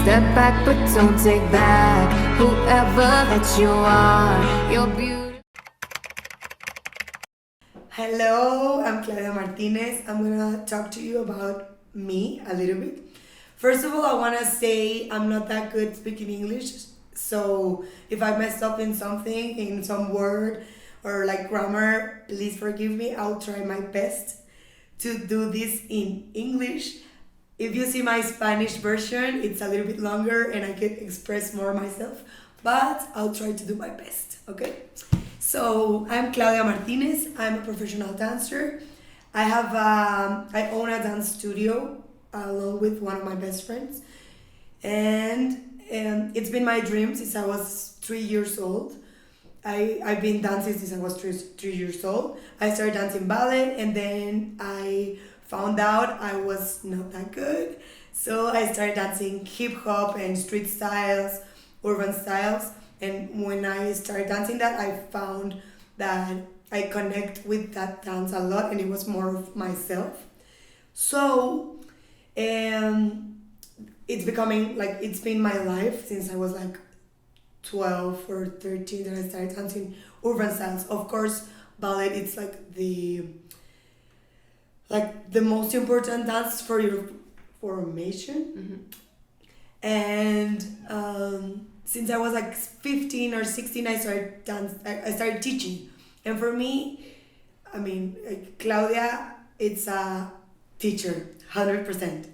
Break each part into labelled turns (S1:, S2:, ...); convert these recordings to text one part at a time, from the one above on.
S1: Step back, but don't take back whoever that you are. You're beautiful.
S2: Hello, I'm Claudia Martinez. I'm gonna talk to you about me a little bit. First of all, I wanna say I'm not that good speaking English, so if I messed up in something, in some word or like grammar, please forgive me. I'll try my best to do this in English. If you see my Spanish version, it's a little bit longer and I can express more myself, but I'll try to do my best, okay? So I'm Claudia Martinez. I'm a professional dancer. I own a dance studio along with one of my best friends, and it's been my dream since I was 3 years old. I've been dancing since I was 3 years old. I started dancing ballet, and then I found out I was not that good. So I started dancing hip hop and street styles, urban styles. And when I started dancing that, I found that I connect with that dance a lot, and it was more of myself. So it's becoming like it's been my life since I was like 12 or 13 that I started dancing urban styles. Of course, ballet it's like the most important dance for your formation. And since I was like 15 or 16, I started teaching. And for me, I mean, like Claudia, it's a teacher, 100%.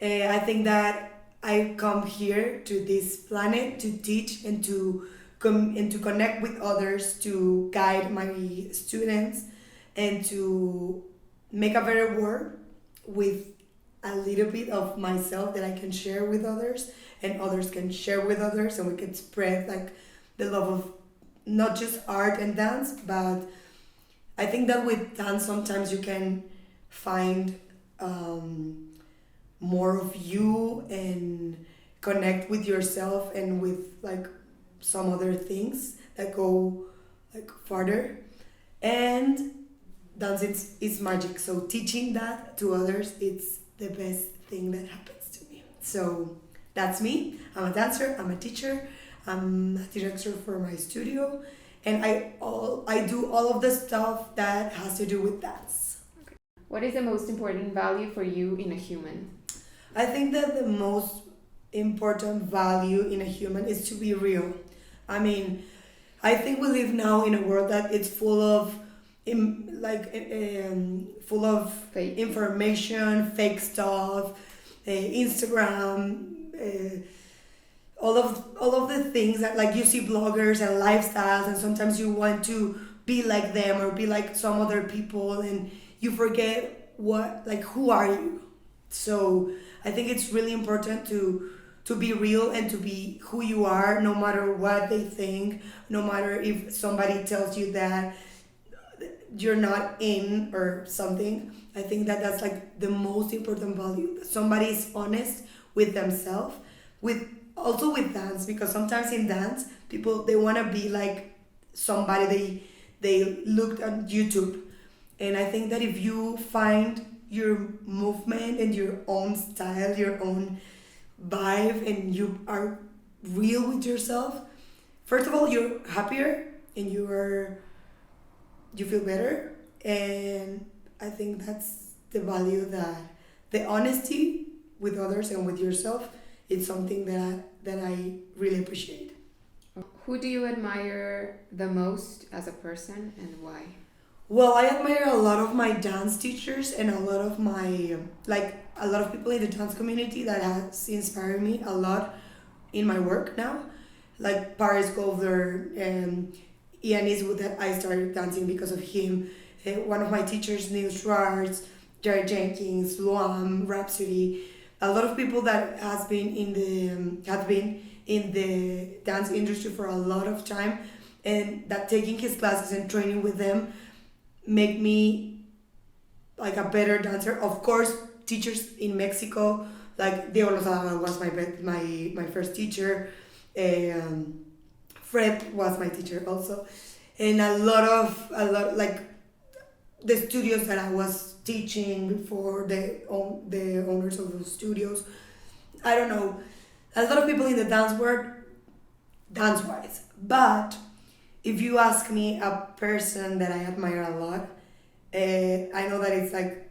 S2: I think that I come here to this planet to teach and to connect with others, to guide my students, and to make a better world with a little bit of myself that I can share with others, and others can share with others, and we can spread like the love of not just art and dance, but I think that with dance sometimes you can find more of you and connect with yourself and with like some other things that go like farther. And dance is magic, so teaching that to others, it's the best thing that happens to me. So that's me. I'm a dancer, I'm a teacher, I'm a director for my studio, and I do all of the stuff that has to do with dance.
S3: What is the most important value for you in a human?
S2: I think that the most important value in a human is to be real. I mean, I think we live now in a world that it's full of full of
S3: Fake.
S2: information, fake stuff, Instagram, all of the things that like you see bloggers and lifestyles, and sometimes you want to be like them or be like some other people, and you forget who are you. So I think it's really important to be real and to be who you are, no matter what they think, no matter if somebody tells you that you're not in or something. I think that that's like the most important value. Somebody is honest with themselves, with dance, because sometimes in dance people they want to be like somebody they looked on YouTube. And I think that if you find your movement and your own style, your own vibe, and you are real with yourself, first of all you're happier and you feel better. And I think that's the value, that the honesty with others and with yourself, it's something that I really appreciate.
S3: Who do you admire the most as a person, and why?
S2: Well, I admire a lot of my dance teachers and a lot of people in the dance community that has inspired me a lot in my work now, like Paris Goldler and Ian Eastwood, that I started dancing because of him. One of my teachers, Neil Schwartz, Jerry Jenkins, Luam, Rhapsody, a lot of people that have been in the dance industry for a lot of time, and that taking his classes and training with them make me like a better dancer. Of course, teachers in Mexico, like Diego Lozada was my first teacher. Fred was my teacher also, and a lot like the studios that I was teaching before, the owners of those studios. I don't know. a lot of people in the dance world, dance wise. But if you ask me a person that I admire a lot, I know that it's like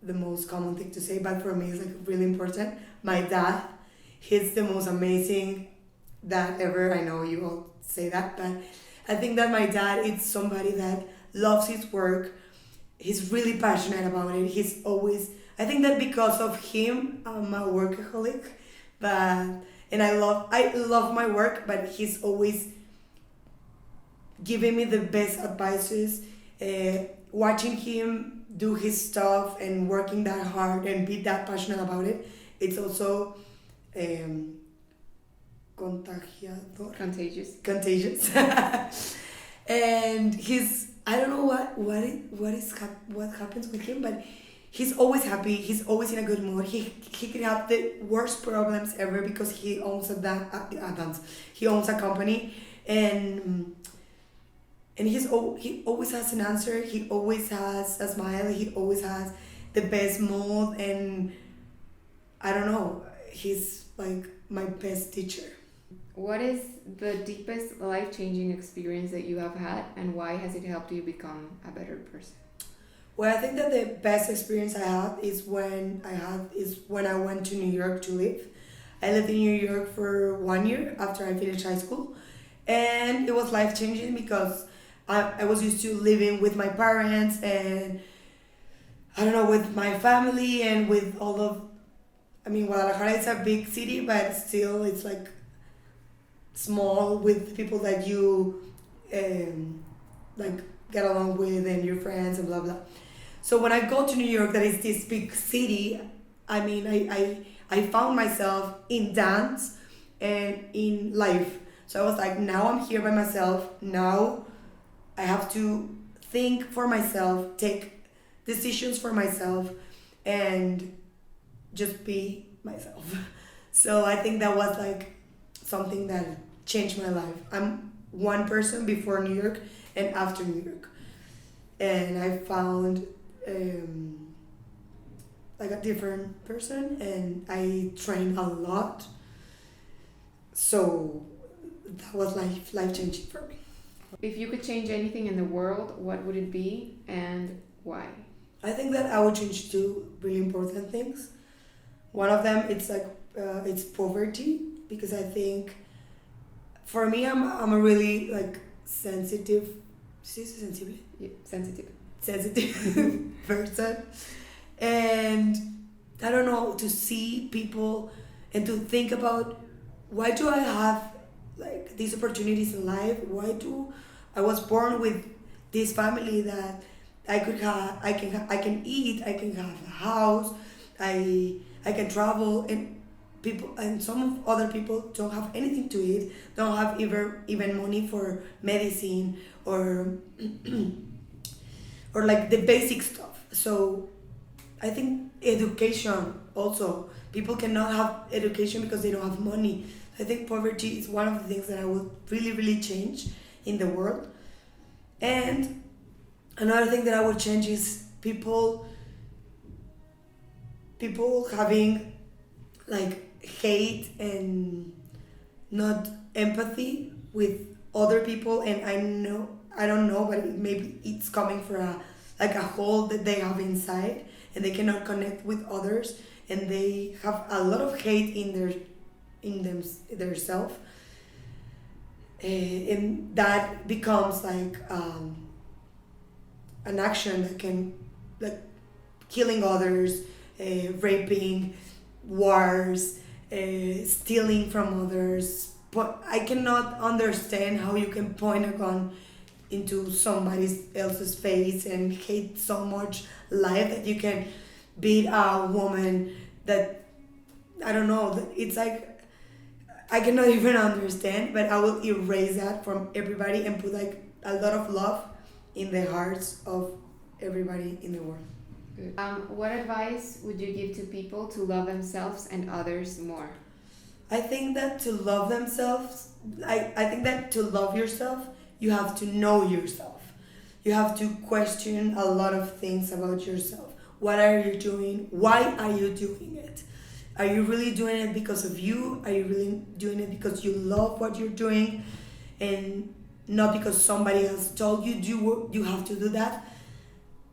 S2: the most common thing to say, but for me it's like really important. My dad, he's the most amazing dad ever. I know you all say that, but I think that my dad is somebody that loves his work. He's really passionate about it. He's always, I think that because of him, I'm a workaholic, but and I love my work, but he's always giving me the best advices. Watching him do his stuff and working that hard and be that passionate about it, it's also contagiador. Contagious. And he's, I don't know what happens with him, but he's always happy. He's always in a good mood. He could have the worst problems ever because he owns he owns a company, and he always has an answer. He always has a smile. He always has the best mood, and I don't know. He's like my best teacher.
S3: What is the deepest life-changing experience that you have had, and why has it helped you become a better person?
S2: Well, I think that the best experience I had is when I went to New York to live. I lived in New York for 1 year after I finished high school, and it was life changing because I was used to living with my parents and I don't know, with my family and with all of. I mean, Guadalajara is a big city, but still it's like small with the people that you like get along with and your friends and blah blah. So when I go to New York, that is this big city, I mean I found myself in dance and in life. So I was like, now I'm here by myself. Now I have to think for myself, take decisions for myself, and just be myself. So I think that was like something that changed my life. I'm one person before New York and after New York. And I found like a different person, and I trained a lot. So that was life changing for me.
S3: If you could change anything in the world, what would it be and why?
S2: I think that I would change two really important things. One of them, it's like it's poverty, because I think for me I'm a really like sensitive,
S3: Yeah, sensitive.
S2: person, and I don't know, to see people and to think about why do I have like these opportunities in life? Why do I was born with this family that I can eat, I can have a house, I can travel, and people, and some of other people don't have anything to eat, don't have even money for medicine or or like the basic stuff. So I think education also, people cannot have education because they don't have money. I think poverty is one of the things that I would really change in the world. And another thing that I would change is people having like hate and not empathy with other people. And I don't know, but maybe it's coming from a hole that they have inside, and they cannot connect with others, and they have a lot of hate in their self, and that becomes like an action that can, like, killing others, raping, wars, stealing from others. But I cannot understand how you can point a gun into somebody else's face and hate so much life that you can beat a woman. That, I don't know, it's like I cannot even understand, but I will erase that from everybody and put like a lot of love in the hearts of everybody in the world.
S3: Good. What advice would you give to people to love themselves and others more?
S2: I think that to love themselves, I think that to love yourself, you have to know yourself. You have to question a lot of things about yourself. What are you doing? Why are you doing it? Are you really doing it because of you? Are you really doing it because you love what you're doing, and not because somebody else told you you have to do that?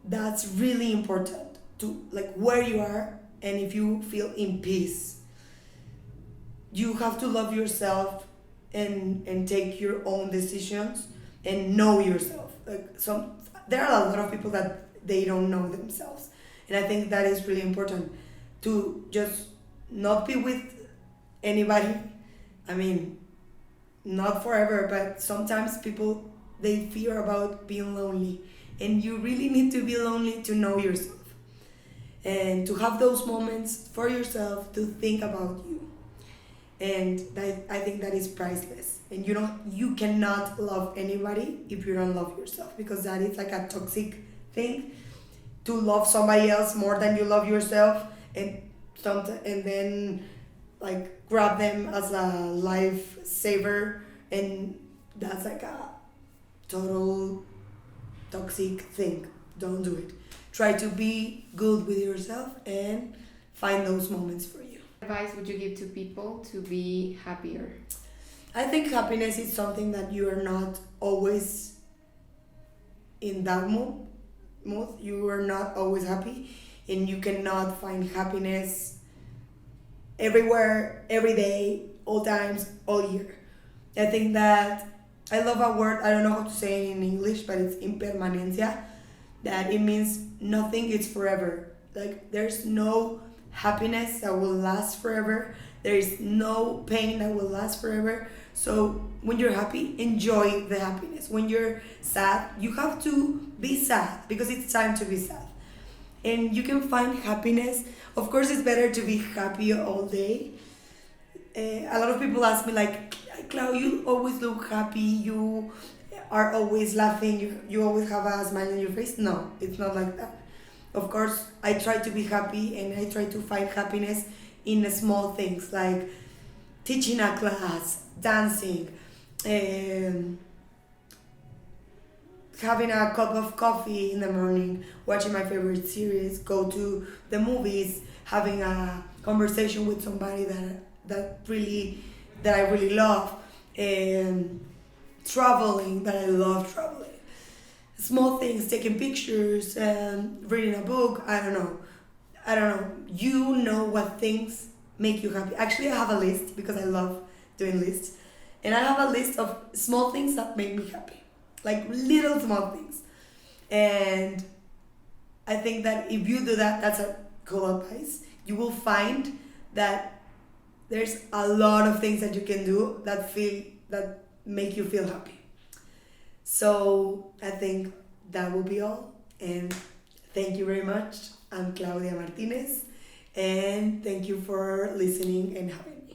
S2: That's really important to like where you are, and if you feel in peace, you have to love yourself and take your own decisions and know yourself. Like there are a lot of people that they don't know themselves, and I think that is really important to just not be with anybody. I mean, not forever, but sometimes people they fear about being lonely, and you really need to be lonely to know yourself and to have those moments for yourself to think about you. And I think that is priceless, and you cannot love anybody if you don't love yourself, because that is like a toxic thing, to love somebody else more than you love yourself, and and then like grab them as a lifesaver, and that's like a total toxic thing. Don't do it. Try to be good with yourself and find those moments for you.
S3: Advice would you give to people to be happier?
S2: I think happiness is something that you are not always in that mood. You are not always happy, and you cannot find happiness everywhere, every day, all times, all year. I think that I love a word, I don't know how to say it in English, but it's impermanencia, that it means nothing is forever. Like there's no happiness that will last forever. There is no pain that will last forever. So when you're happy, enjoy the happiness. When you're sad, you have to be sad because it's time to be sad. And you can find happiness. Of course, it's better to be happy all day. A lot of people ask me like, Clau, you always look happy. You are always laughing. You always have a smile on your face. No, it's not like that. Of course, I try to be happy, and I try to find happiness in the small things like teaching a class, dancing, having a cup of coffee in the morning, watching my favorite series, go to the movies, having a conversation with somebody that I really love, traveling, that I love traveling. Small things, taking pictures, reading a book. I don't know. You know what things make you happy. Actually, I have a list because I love doing lists, and I have a list of small things that make me happy, like little small things. And I think that if you do that, that's a cool advice. You will find that there's a lot of things that you can do that make you feel happy. So I think that will be all, and thank you very much. I'm Claudia Martinez, and thank you for listening and having